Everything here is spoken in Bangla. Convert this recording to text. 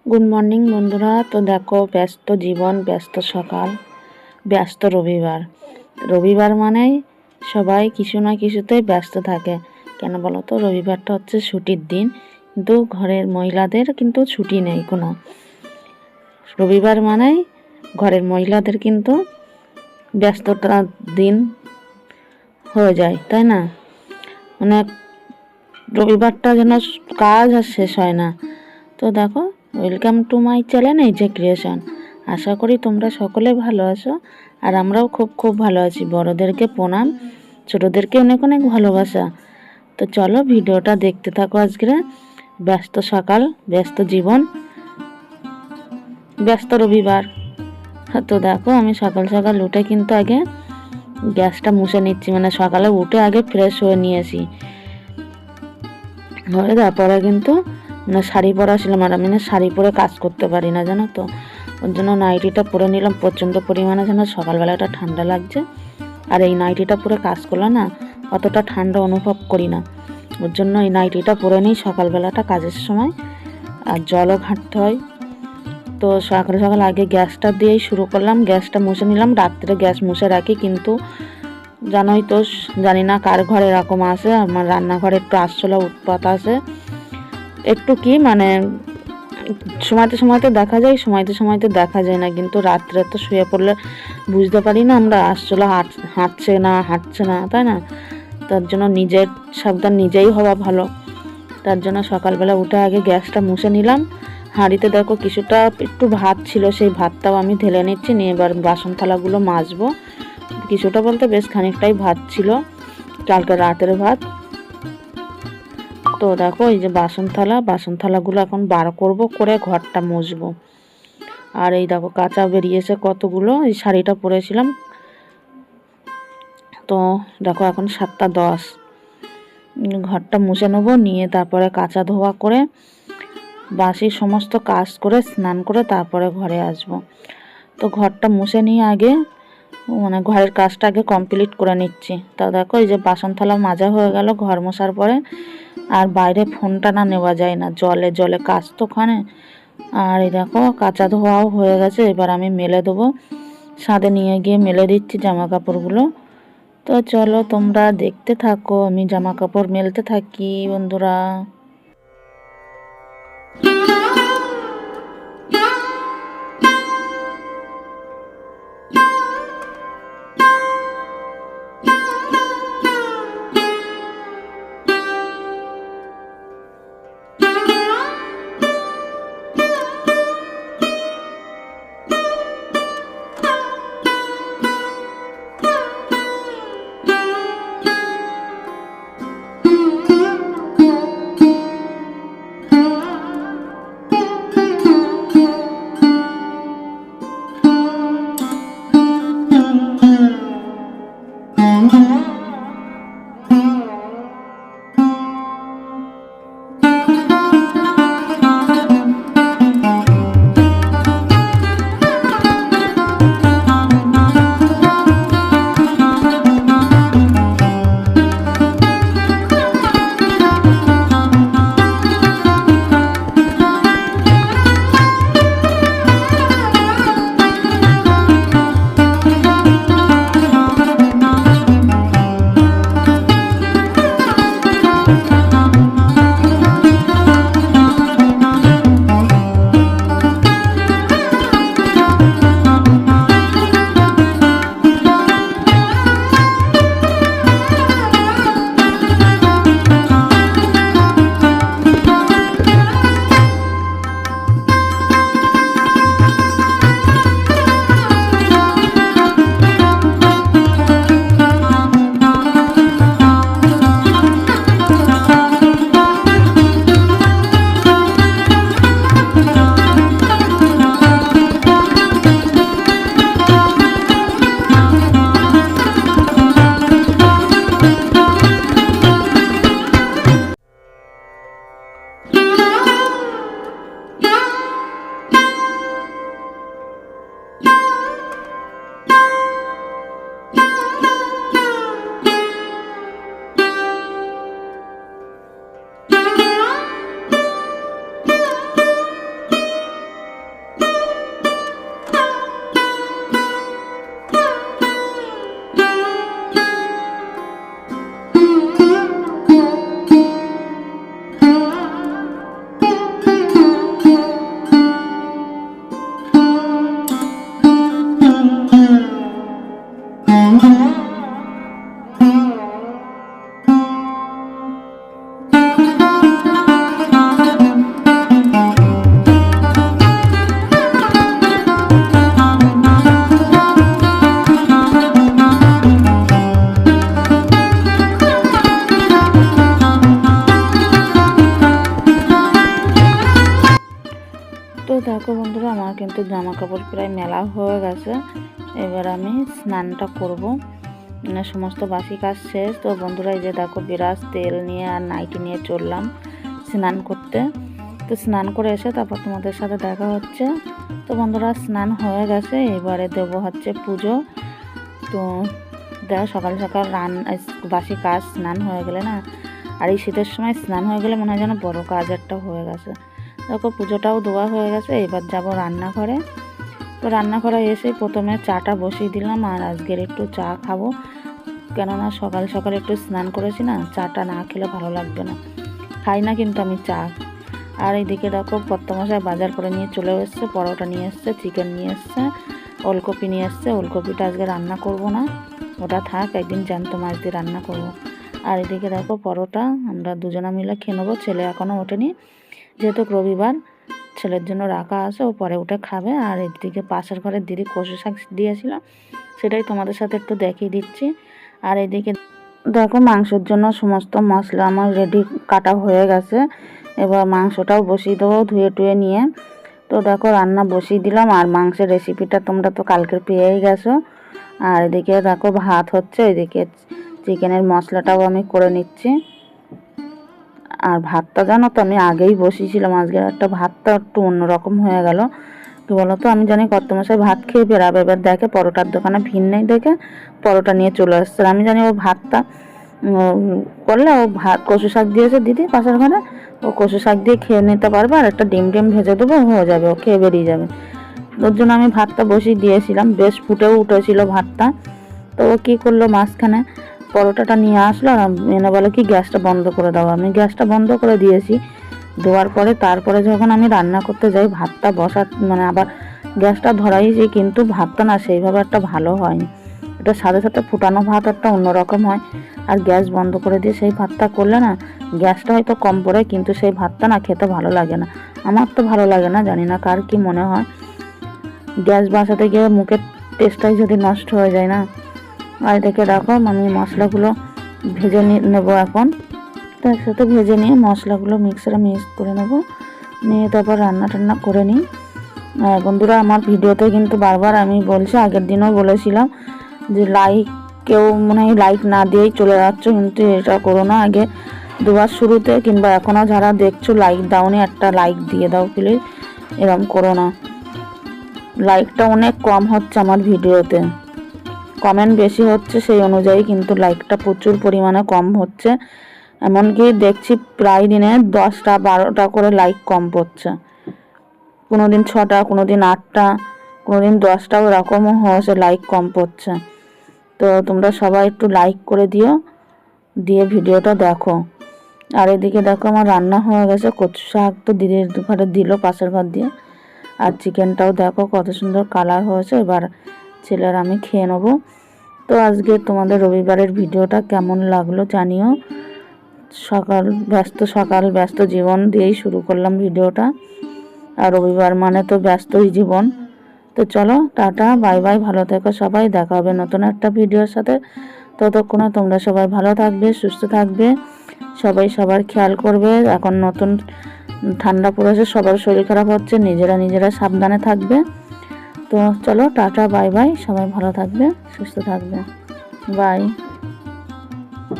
গুড মর্নিং বন্ধুরা। তো দেখো, ব্যস্ত জীবন, ব্যস্ত সকাল, ব্যস্ত রবিবার। রবিবার মানেই সবাই কিছু না কিছুতেই ব্যস্ত থাকে। কেন বলো তো? রবিবারটা হচ্ছে ছুটির দিন, কিন্তু ঘরের মহিলাদের কিন্তু ছুটি নেই কোনো। রবিবার মানেই ঘরের মহিলাদের কিন্তু ব্যস্ততার দিন হয়ে যায়, তাই না? মানে রবিবারটা যেন কাজ আর শেষ হয় না। তো দেখো, ওয়েলকাম টু মাই চ্যানেল এইচে ক্রিয়েশন। আশা করি তোমরা সকলে ভালো আছো, আর আমরাও খুব খুব ভালো আছি। বড়োদেরকে প্রণাম, ছোটোদেরকে অনেক অনেক ভালোবাসা। তো চলো ভিডিওটা দেখতে থাকো। আজকে ব্যস্ত সকাল, ব্যস্ত জীবন, ব্যস্ত রবিবার। তো দেখো, আমি সকাল সকাল উঠে কিন্তু আগে গ্যাসটা মুছে নিচ্ছি। মানে সকালে উঠে আগে ফ্রেশ হয়ে নিয়েছি, হয়ে তারপরে কিন্তু শাড়ি পরা ছিলাম। আর আমি শাড়ি পরে কাজ করতে পারি না, জানো তো। ওর জন্য নাইটিটা পরে নিলাম। প্রচণ্ড পরিমাণে যেন সকালবেলাটা ঠান্ডা লাগছে, আর এই নাইটিটা পরে কাজ করলে না অতটা ঠান্ডা অনুভব করি না। ওর জন্য এই নাইটিটা পরে নিই সকালবেলাটা কাজের সময়। আর জলও ঘাঁটতে হয়। তো সকাল সকাল আগে গ্যাসটা দিয়েই শুরু করলাম। গ্যাসটা মুছে নিলাম। রাত্রে গ্যাস মুছে রাখি, কিন্তু জানোই তো, জানি না কার ঘরে এরকম আছে। আমার রান্নাঘরে একটু আরশোলা উৎপাত আছে। একটু কি মানে সময়তে সময়তে দেখা যায়, সময়তে দেখা যায় না। কিন্তু রাত্রে তো শুয়ে পড়লে বুঝতে পারি না আমরা আরশোলা হাঁটছে না, তাই না? তার জন্য নিজের সাবধান নিজেই হওয়া ভালো। তার জন্য সকালবেলা উঠে আগে গ্যাসটা মুছে নিলাম। হাঁড়িতে দেখো কিছুটা একটু ভাত ছিল, সেই ভাতটাও আমি ঢেলে নিচ্ছি। নিয়ে এবার বাসন থালাগুলো মাজবো। কিছুটা বলতে বেশ খানিকটাই ভাত ছিল, কালকে রাতের ভাত। তো দেখো, এই যে বাসন থালাগুলো এখন বার করব, করে ঘরটা মুছবো। আর এই দেখো, কাঁচা বেরিয়েছে কতগুলো। এই শাড়িটা পরেছিলাম। তো দেখো, এখন 7:10। ঘরটা মুছে নেবো, নিয়ে তারপরে কাঁচা ধোয়া করে বাসি সমস্ত কাজ করে স্নান করে তারপরে ঘরে আসব। তো ঘরটা মুছে নিয়ে আগে ঘরের কাজটা আগে কমপ্লিট করে নিচ্ছি। তা দেখো, এই যে বাসন থালা মাজা হয়ে গেল ঘর মোছার পরে। আর বাইরে ফোনটা না নেওয়া যায় না, জলে জলে কাজ তো ওখানে। আর এই দেখো, কাঁচা ধোয়াও হয়ে গেছে। এবার আমি মেলে দেবো। ছাদে নিয়ে গিয়ে মেলে দিচ্ছি জামা কাপড়গুলো। তো চলো তোমরা দেখতে থাকো, আমি জামা কাপড় মেলতে থাকি বন্ধুরা। তো দেখো বন্ধুরা, আমার কিন্তু জামা কাপড় প্রায় মেলা হয়ে গেছে। এবার আমি স্নানটা করব, মানে সমস্ত বাসি কাজ শেষ। তো বন্ধুরা, এই যে দেখো বিরাস তেল নিয়ে আর নাইটি নিয়ে চললাম স্নান করতে। তো স্নান করে এসে তারপর তোমাদের সাথে দেখা হচ্ছে। তো বন্ধুরা, স্নান হয়ে গেছে, এবারে দেবো হচ্ছে পুজো। তো দেখো সকাল সকাল বাসি কাজ স্নান হয়ে গেলে না, আর এই শীতের সময় স্নান হয়ে গেলে মনে হয় যেন বড় কাজ একটা হয়ে গেছে। দেখো পুজোটাও দেওয়া হয়ে গেছে, এবার যাব রান্নাঘরে। তো রান্নাঘরে এসে প্রথমে চাটা বসিয়ে দিলাম, আর আজকের একটু চা খাবো, কেননা সকাল সকাল একটু স্নান করেছি না, চাটা না খেলে ভালো লাগবে না। খাই না কিন্তু আমি চা। আর এইদিকে দেখো কর্তামশাই বাজার করে নিয়ে চলে এসছে, পরোটা নিয়ে এসছে, চিকেন নিয়ে এসছে, ওলকপি নিয়ে এসছে। ওলকপিটা আজকে রান্না করব না, ওটা থাক, একদিন জ্যান্ত মাছ দিয়ে রান্না করব। আর এদিকে দেখো পরোটা আমরা দুজনা মিলে খেয়ে নেবো। ছেলে এখনও ওঠেনি, যেহেতু রবিবার, ছেলের জন্য রাখা আছে, ও পরে উঠে খাবে। আর এদিকে পাশের ঘরের দিদি কচু শাক দিয়েছিল, সেটাই তোমাদের সাথে একটু দেখিয়ে দিচ্ছি। আর এদিকে দেখো মাংসের জন্য সমস্ত মশলা আমার রেডি কাটা হয়ে গেছে। এবার মাংসটাও বসিয়ে দেবো ধুয়ে টুয়ে নিয়ে। তো দেখো রান্না বসিয়ে দিলাম, আর মাংসের রেসিপিটা তোমরা তো কালকের পেয়েই গেছো। আর এদিকে দেখো ভাত হচ্ছে, এদিকে চিকেনের মশলাটাও আমি করে নিচ্ছি। আর ভাতটা জানো তো আমি আগেই বসিয়েছিলাম, আজকে একটা ভাতটা একটু অন্যরকম হয়ে গেল। কী বলো তো, আমি জানি কর্তামশাই ভাত খেয়ে বেরাবে, এবার দেখে পরোটার দোকানে ভিড় নেই দেখে পরোটা নিয়ে চলে আসছে। আমি জানি ও ভাতটা করলে, ও ভাত কচু শাক দিয়েছে দিদি পাশের ঘরে, ও কচু শাক দিয়ে খেয়ে নিতে পারবে, আর একটা ডিম ভেজে দেবো, হয়ে যাবে, ও খেয়ে বেরিয়ে যাবে। ওর জন্য আমি ভাতটা বসিয়ে দিয়েছিলাম, বেশ ফুটেও উঠেছিল ভাতটা। তো ও কী করলো, মাঝখানে পরোটাটা নিয়ে আসলো আর এনে বলে কি গ্যাসটা বন্ধ করে দাও। আমি গ্যাসটা বন্ধ করে দিয়েছি, দেওয়ার পরে তারপরে যখন আমি রান্না করতে যাই ভাতটা মানে আবার গ্যাসটা ধরাইছি, কিন্তু ভাতটা না সেইভাবে একটা ভালো হয়নি। এটা সাথে সাথে ফুটানো ভাত একটা অন্যরকম হয়, আর গ্যাস বন্ধ করে দিয়ে সেই ভাতটা করলে না, গ্যাসটা হয়তো কম পড়ে, কিন্তু সেই ভাতটা না খেতে ভালো লাগে না। আমার তো ভালো লাগে না, জানি না কার কি মনে হয়। গ্যাস বাঁচাতে গিয়ে মুখের টেস্টটাই যদি নষ্ট হয়ে যায় না। আর দেখে দেখো আমি মশলাগুলো ভেজে নেবো এখন। তো একসাথে ভেজে নিয়ে মশলাগুলো মিক্সারে মিক্স করে নেবো, নিয়ে তারপর রান্না টান্না করে নিই। বন্ধুরা, আমার ভিডিওতে কিন্তু বারবার আমি বলছি, আগের দিনও বলেছিলাম যে কেউ মনে হয় লাইক না দিয়েই চলে যাচ্ছ, কিন্তু এটা করো না। আগে দুবার শুরুতে কিংবা এখনও যারা দেখছো লাইক দাওনি, একটা লাইক দিয়ে দাও প্লিজ, এরকম করো না। লাইকটা অনেক কম হচ্ছে আমার ভিডিওতে, কমেন্ট বেশি হচ্ছে সেই অনুযায়ী, কিন্তু লাইকটা প্রচুর পরিমাণে কম হচ্ছে। এমনকি দেখছি প্রায় দিনে 10টা 12টা করে লাইক কম পড়ছে, কোনো দিন 6টা, কোনো দিন 8টা, কোনো দিন 10টা, ওরকমও হয়েছে লাইক কম পড়ছে। তো তোমরা সবাই একটু লাইক করে দিও, দিয়ে ভিডিওটা দেখো। আর এদিকে দেখো আমার রান্না হয়ে গেছে, কচু শাক তো দিদির ঘরে দিল পাশের ঘর দিয়ে, আর চিকেনটাও দেখো কত সুন্দর কালার হয়েছে। এবার ছেলের আমি খেয়ে নেবো। তো আজকে তোমাদের রবিবারের ভিডিওটা কেমন লাগলো জানিও। সকাল ব্যস্ত জীবন দিয়েই শুরু করলাম ভিডিওটা, আর রবিবার মানে তো ব্যস্তই জীবন। তো চলো টাটা, বাই বাই, ভালো থেকো সবাই, দেখা হবে নতুন একটা ভিডিওর সাথে। ততক্ষণে তোমরা সবাই ভালো থাকবে, সুস্থ থাকবে, সবাই সবার খেয়াল করবে। এখন নতুন ঠান্ডা পড়েছে, সবার শরীর খারাপ হচ্ছে, নিজেরা সাবধানে থাকবে। তো চলো টাটা, বাই বাই, সবাই ভালো থাকবে, সুস্থ থাকবে, বাই।